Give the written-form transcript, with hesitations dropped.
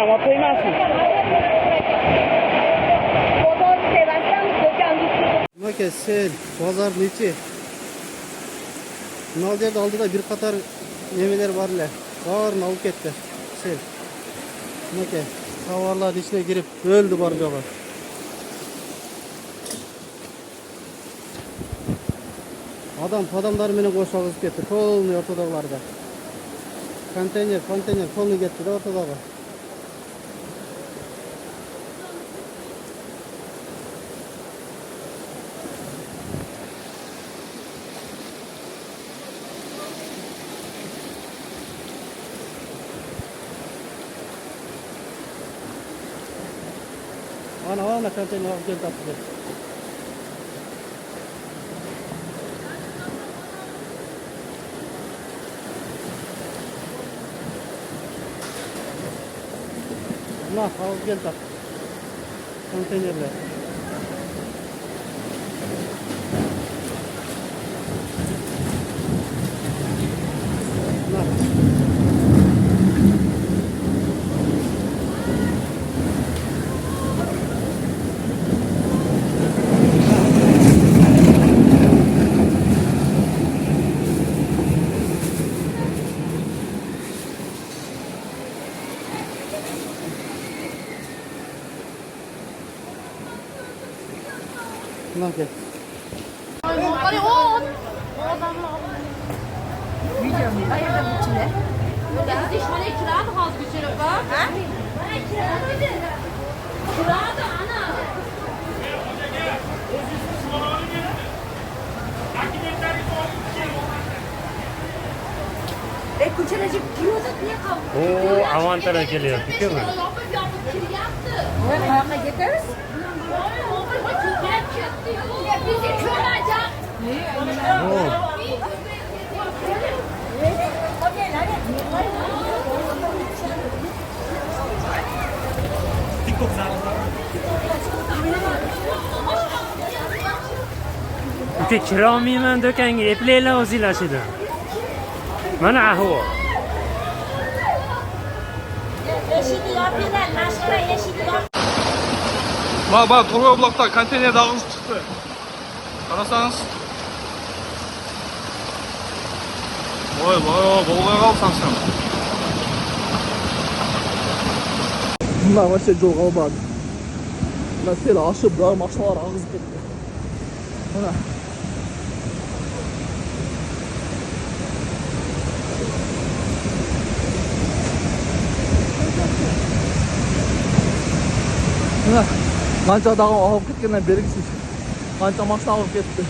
ama koymazsın. Maka sel, bozor nechi? Bunal yerda oldida bir qator nemeler borlar. Barini olib ketdi. Sel. Maka tovarlar ichine kirib o'ldi bor yo'g'i. Odamlar meni qo'shog'izib ketdi. Polni o'rtadagilarda. Konteyner polni ketdi o'rtadagi. Ana konteyner olib keldi. Nah, olib keldi. Konteynerler. Nah. Bunlar gel. 아니 미디엄이 bayırda bütçüle. Ben de şöyle kira da az bütçüle bak. Ha? Kira da ana. Kuçelecik kiloda niye kaldı? Oo, avantara geliyor. Fikir mi? Ne kavga getiririz? Bizi kıracak. Oo. Uka kira olmayman do'konga, eplanglar o'zinglar shida. Mana ahvol. Yeşili yapıyorlar, naşkara yeşili yap. Bak Turgay Bulak'ta konteyner dağınız çıktı. Karasanız. Vay bolgay kalsan sen. Bunlar var şey yol kalmadı. Bunlar sel aşıp da maşinalar ağızıp gitti. Buna. Buna. Qancha dağım ağıp ketkenler belgisiz. Qancha maşina ağıp ketdi.